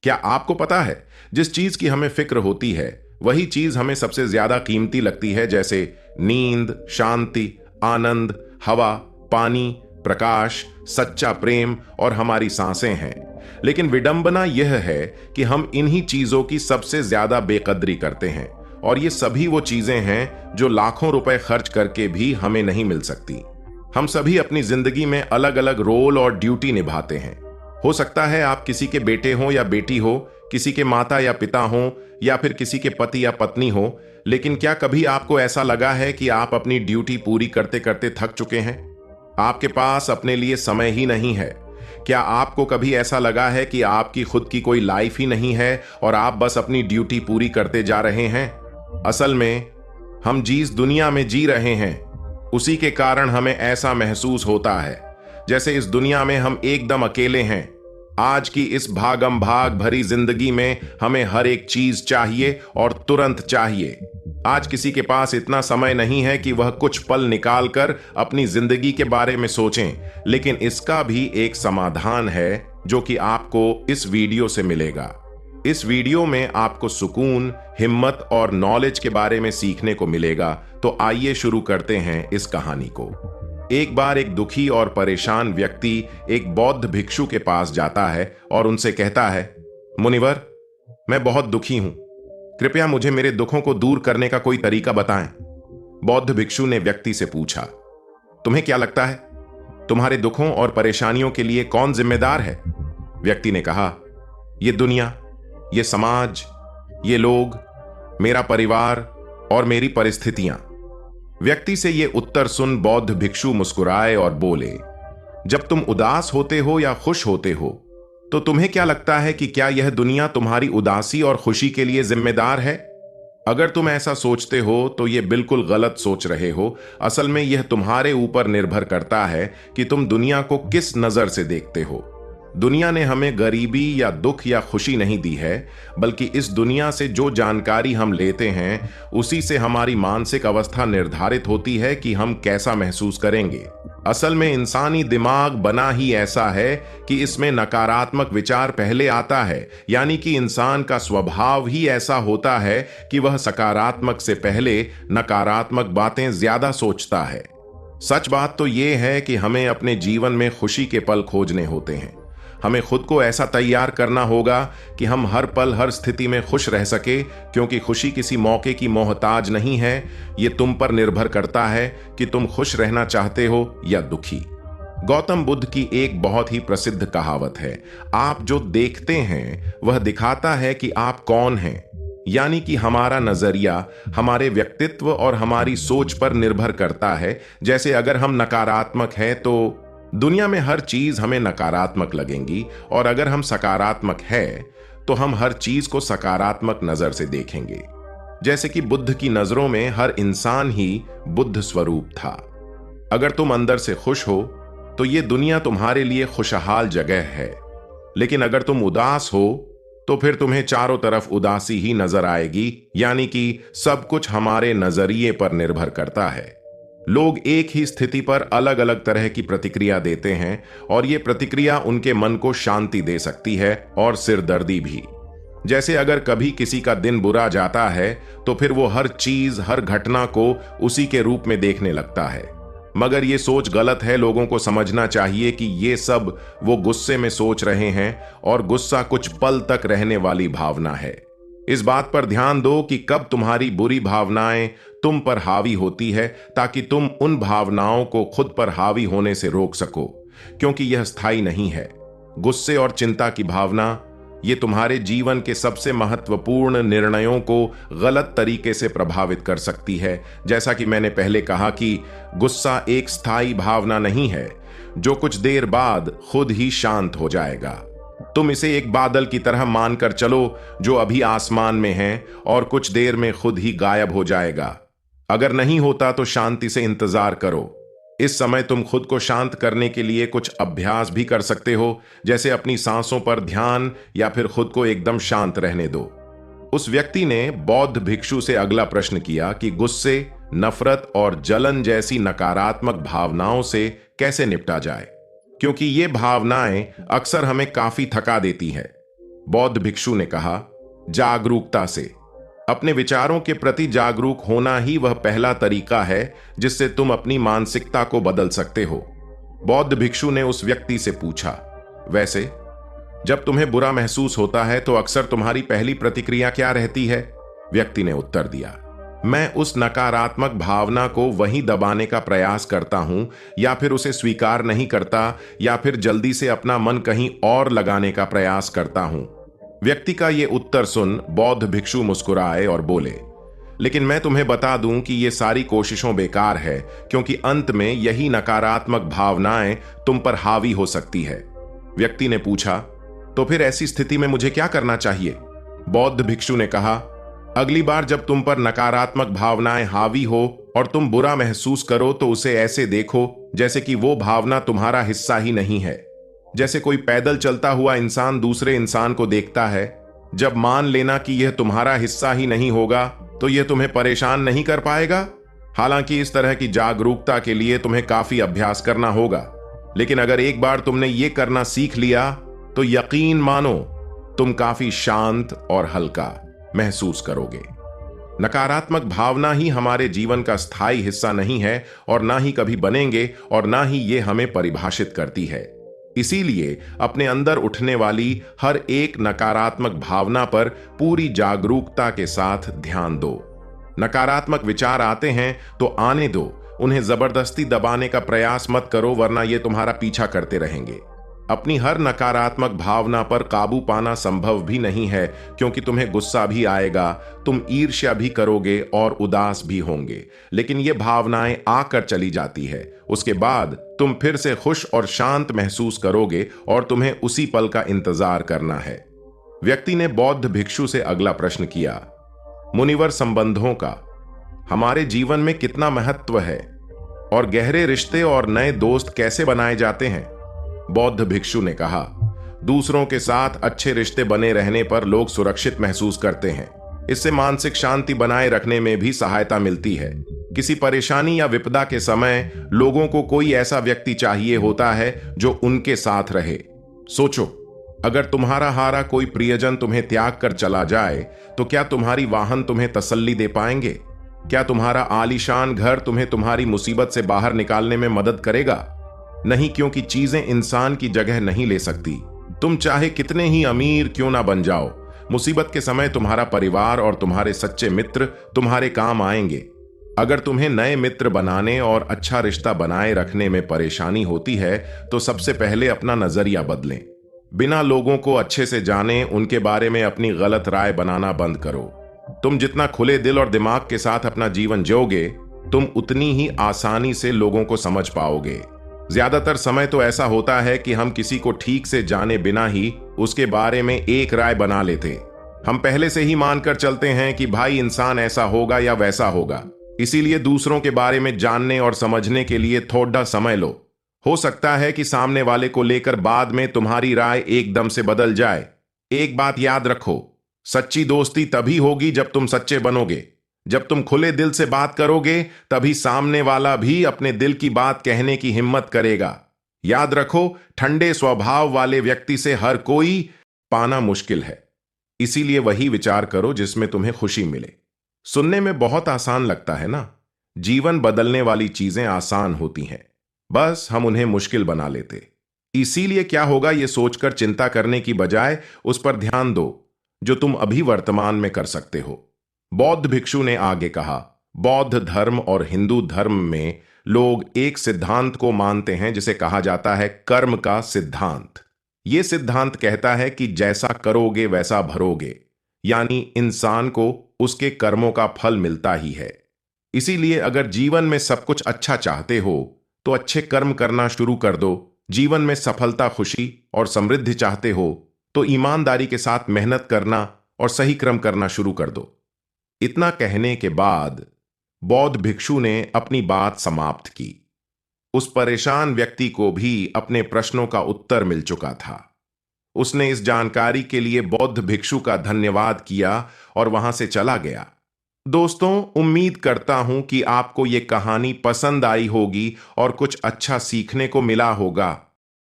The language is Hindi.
क्या आपको पता है, जिस चीज की हमें फिक्र होती है वही चीज हमें सबसे ज्यादा कीमती लगती है, जैसे नींद, शांति, आनंद, हवा, पानी, प्रकाश, सच्चा प्रेम और हमारी सांसें हैं। लेकिन विडंबना यह है कि हम इन्हीं चीजों की सबसे ज्यादा बेकदरी करते हैं, और ये सभी वो चीजें हैं जो लाखों रुपए खर्च करके भी हमें नहीं मिल सकती। हम सभी अपनी जिंदगी में अलग अलग रोल और ड्यूटी निभाते हैं। हो सकता है आप किसी के बेटे हो या बेटी हो, किसी के माता या पिता हो, या फिर किसी के पति या पत्नी हो, लेकिन क्या कभी आपको ऐसा लगा है कि आप अपनी ड्यूटी पूरी करते करते थक चुके हैं? आपके पास अपने लिए समय ही नहीं है। क्या आपको कभी ऐसा लगा है कि आपकी खुद की कोई लाइफ ही नहीं है और आप बस अपनी ड्यूटी पूरी करते जा रहे हैं? असल में हम जिस दुनिया में जी रहे हैं उसी के कारण हमें ऐसा महसूस होता है जैसे इस दुनिया में हम एकदम अकेले हैं। आज की इस भागम भाग भरी जिंदगी में हमें हर एक चीज चाहिए और तुरंत चाहिए। आज किसी के पास इतना समय नहीं है कि वह कुछ पल निकालकर अपनी जिंदगी के बारे में सोचें, लेकिन इसका भी एक समाधान है जो कि आपको इस वीडियो से मिलेगा। इस वीडियो में आपको सुकून, हिम्मत और नॉलेज के बारे में सीखने को मिलेगा। तो आइए शुरू करते हैं इस कहानी को। एक बार एक दुखी और परेशान व्यक्ति एक बौद्ध भिक्षु के पास जाता है और उनसे कहता है, मुनिवर, मैं बहुत दुखी हूं, कृपया मुझे मेरे दुखों को दूर करने का कोई तरीका बताएं। बौद्ध भिक्षु ने व्यक्ति से पूछा, तुम्हें क्या लगता है, तुम्हारे दुखों और परेशानियों के लिए कौन जिम्मेदार है? व्यक्ति ने कहा, ये दुनिया, ये समाज, ये लोग, मेरा परिवार और मेरी परिस्थितियां। व्यक्ति से ये उत्तर सुन बौद्ध भिक्षु मुस्कुराए और बोले, जब तुम उदास होते हो या खुश होते हो तो तुम्हें क्या लगता है कि क्या यह दुनिया तुम्हारी उदासी और खुशी के लिए जिम्मेदार है? अगर तुम ऐसा सोचते हो तो यह बिल्कुल गलत सोच रहे हो। असल में यह तुम्हारे ऊपर निर्भर करता है कि तुम दुनिया को किस नजर से देखते हो। दुनिया ने हमें गरीबी या दुख या खुशी नहीं दी है, बल्कि इस दुनिया से जो जानकारी हम लेते हैं उसी से हमारी मानसिक अवस्था निर्धारित होती है कि हम कैसा महसूस करेंगे। असल में इंसानी दिमाग बना ही ऐसा है कि इसमें नकारात्मक विचार पहले आता है, यानी कि इंसान का स्वभाव ही ऐसा होता है कि वह सकारात्मक से पहले नकारात्मक बातें ज्यादा सोचता है। सच बात तो यह है कि हमें अपने जीवन में खुशी के पल खोजने होते हैं। हमें खुद को ऐसा तैयार करना होगा कि हम हर पल हर स्थिति में खुश रह सके, क्योंकि खुशी किसी मौके की मोहताज नहीं है। ये तुम पर निर्भर करता है कि तुम खुश रहना चाहते हो या दुखी। गौतम बुद्ध की एक बहुत ही प्रसिद्ध कहावत है, आप जो देखते हैं वह दिखाता है कि आप कौन हैं। यानी कि हमारा नजरिया हमारे व्यक्तित्व और हमारी सोच पर निर्भर करता है। जैसे अगर हम नकारात्मक हैं तो दुनिया में हर चीज हमें नकारात्मक लगेंगी, और अगर हम सकारात्मक हैं तो हम हर चीज को सकारात्मक नजर से देखेंगे। जैसे कि बुद्ध की नजरों में हर इंसान ही बुद्ध स्वरूप था। अगर तुम अंदर से खुश हो तो ये दुनिया तुम्हारे लिए खुशहाल जगह है, लेकिन अगर तुम उदास हो तो फिर तुम्हें चारों तरफ उदासी ही नजर आएगी। यानी कि सब कुछ हमारे नजरिए पर निर्भर करता है। लोग एक ही स्थिति पर अलग अलग तरह की प्रतिक्रिया देते हैं, और ये प्रतिक्रिया उनके मन को शांति दे सकती है और सिरदर्दी भी। जैसे अगर कभी किसी का दिन बुरा जाता है तो फिर वो हर चीज, हर घटना को उसी के रूप में देखने लगता है। मगर ये सोच गलत है। लोगों को समझना चाहिए कि ये सब वो गुस्से में सोच रहे हैं, और गुस्सा कुछ पल तक रहने वाली भावना है। इस बात पर ध्यान दो कि कब तुम्हारी बुरी भावनाएं तुम पर हावी होती है, ताकि तुम उन भावनाओं को खुद पर हावी होने से रोक सको, क्योंकि यह स्थायी नहीं है। गुस्से और चिंता की भावना ये तुम्हारे जीवन के सबसे महत्वपूर्ण निर्णयों को गलत तरीके से प्रभावित कर सकती है। जैसा कि मैंने पहले कहा कि गुस्सा एक स्थायी भावना नहीं है जो कुछ देर बाद खुद ही शांत हो जाएगा। तुम इसे एक बादल की तरह मानकर चलो जो अभी आसमान में है और कुछ देर में खुद ही गायब हो जाएगा। अगर नहीं होता तो शांति से इंतजार करो। इस समय तुम खुद को शांत करने के लिए कुछ अभ्यास भी कर सकते हो, जैसे अपनी सांसों पर ध्यान या फिर खुद को एकदम शांत रहने दो। उस व्यक्ति ने बौद्ध भिक्षु से अगला प्रश्न किया कि गुस्से, नफरत और जलन जैसी नकारात्मक भावनाओं से कैसे निपटा जाए, क्योंकि ये भावनाएं अक्सर हमें काफी थका देती है। बौद्ध भिक्षु ने कहा, जागरूकता से। अपने विचारों के प्रति जागरूक होना ही वह पहला तरीका है जिससे तुम अपनी मानसिकता को बदल सकते हो। बौद्ध भिक्षु ने उस व्यक्ति से पूछा, वैसे जब तुम्हें बुरा महसूस होता है तो अक्सर तुम्हारी पहली प्रतिक्रिया क्या रहती है? व्यक्ति ने उत्तर दिया, मैं उस नकारात्मक भावना को वहीं दबाने का प्रयास करता हूं, या फिर उसे स्वीकार नहीं करता, या फिर जल्दी से अपना मन कहीं और लगाने का प्रयास करता हूं। व्यक्ति का यह उत्तर सुन बौद्ध भिक्षु मुस्कुराए और बोले, लेकिन मैं तुम्हें बता दूं कि ये सारी कोशिशों बेकार है, क्योंकि अंत में यही नकारात्मक भावनाएं तुम पर हावी हो सकती है। व्यक्ति ने पूछा, तो फिर ऐसी स्थिति में मुझे क्या करना चाहिए? बौद्ध भिक्षु ने कहा, अगली बार जब तुम पर नकारात्मक भावनाएं हावी हो और तुम बुरा महसूस करो तो उसे ऐसे देखो जैसे कि वो भावना तुम्हारा हिस्सा ही नहीं है। जैसे कोई पैदल चलता हुआ इंसान दूसरे इंसान को देखता है। जब मान लेना कि यह तुम्हारा हिस्सा ही नहीं होगा तो यह तुम्हें परेशान नहीं कर पाएगा। हालांकि इस तरह की जागरूकता के लिए तुम्हें काफी अभ्यास करना होगा, लेकिन अगर एक बार तुमने ये करना सीख लिया तो यकीन मानो तुम काफी शांत और हल्का महसूस करोगे। नकारात्मक भावना ही हमारे जीवन का स्थायी हिस्सा नहीं है और ना ही कभी बनेंगे, और ना ही ये हमें परिभाषित करती है। इसीलिए अपने अंदर उठने वाली हर एक नकारात्मक भावना पर पूरी जागरूकता के साथ ध्यान दो। नकारात्मक विचार आते हैं तो आने दो, उन्हें जबरदस्ती दबाने का प्रयास मत करो, वरना ये तुम्हारा पीछा करते रहेंगे। अपनी हर नकारात्मक भावना पर काबू पाना संभव भी नहीं है, क्योंकि तुम्हें गुस्सा भी आएगा, तुम ईर्ष्या भी करोगे और उदास भी होंगे, लेकिन ये भावनाएं आकर चली जाती है। उसके बाद तुम फिर से खुश और शांत महसूस करोगे और तुम्हें उसी पल का इंतजार करना है। व्यक्ति ने बौद्ध भिक्षु से अगला प्रश्न किया, मुनिवर संबंधों का हमारे जीवन में कितना महत्व है और गहरे रिश्ते और नए दोस्त कैसे बनाए जाते हैं? बौद्ध भिक्षु ने कहा, दूसरों के साथ अच्छे रिश्ते बने रहने पर लोग सुरक्षित महसूस करते हैं। इससे मानसिक शांति बनाए रखने में भी सहायता मिलती है। किसी परेशानी या विपदा के समय लोगों को कोई ऐसा व्यक्ति चाहिए होता है जो उनके साथ रहे। सोचो, अगर तुम्हारा हारा कोई प्रियजन तुम्हें त्याग कर चला जाए तो क्या तुम्हारी वाहन तुम्हें तसल्ली दे पाएंगे? क्या तुम्हारा आलीशान घर तुम्हें तुम्हारी मुसीबत से बाहर निकालने में मदद करेगा? नहीं, क्योंकि चीजें इंसान की जगह नहीं ले सकती। तुम चाहे कितने ही अमीर क्यों ना बन जाओ, मुसीबत के समय तुम्हारा परिवार और तुम्हारे सच्चे मित्र तुम्हारे काम आएंगे। अगर तुम्हें नए मित्र बनाने और अच्छा रिश्ता बनाए रखने में परेशानी होती है तो सबसे पहले अपना नजरिया बदलें। बिना लोगों को अच्छे से जाने उनके बारे में अपनी गलत राय बनाना बंद करो। तुम जितना खुले दिल और दिमाग के साथ अपना जीवन जियोगे, तुम उतनी ही आसानी से लोगों को समझ पाओगे। ज्यादातर समय तो ऐसा होता है कि हम किसी को ठीक से जाने बिना ही उसके बारे में एक राय बना लेते। हम पहले से ही मानकर चलते हैं कि भाई इंसान ऐसा होगा या वैसा होगा। इसीलिए दूसरों के बारे में जानने और समझने के लिए थोड़ा समय लो। हो सकता है कि सामने वाले को लेकर बाद में तुम्हारी राय एकदम से बदल जाए। एक बात याद रखो, सच्ची दोस्ती तभी होगी जब तुम सच्चे बनोगे। जब तुम खुले दिल से बात करोगे तभी सामने वाला भी अपने दिल की बात कहने की हिम्मत करेगा। याद रखो, ठंडे स्वभाव वाले व्यक्ति से हर कोई पाना मुश्किल है। इसीलिए वही विचार करो जिसमें तुम्हें खुशी मिले। सुनने में बहुत आसान लगता है ना? जीवन बदलने वाली चीजें आसान होती हैं, बस हम उन्हें मुश्किल बना लेते। इसीलिए क्या होगा ये सोचकर चिंता करने की बजाय उस पर ध्यान दो जो तुम अभी वर्तमान में कर सकते हो। बौद्ध भिक्षु ने आगे कहा, बौद्ध धर्म और हिंदू धर्म में लोग एक सिद्धांत को मानते हैं जिसे कहा जाता है कर्म का सिद्धांत। यह सिद्धांत कहता है कि जैसा करोगे वैसा भरोगे, यानी इंसान को उसके कर्मों का फल मिलता ही है। इसीलिए अगर जीवन में सब कुछ अच्छा चाहते हो तो अच्छे कर्म करना शुरू कर दो। जीवन में सफलता, खुशी और समृद्धि चाहते हो तो ईमानदारी के साथ मेहनत करना और सही कर्म करना शुरू कर दो। इतना कहने के बाद बौद्ध भिक्षु ने अपनी बात समाप्त की। उस परेशान व्यक्ति को भी अपने प्रश्नों का उत्तर मिल चुका था। उसने इस जानकारी के लिए बौद्ध भिक्षु का धन्यवाद किया और वहां से चला गया। दोस्तों, उम्मीद करता हूं कि आपको यह कहानी पसंद आई होगी और कुछ अच्छा सीखने को मिला होगा।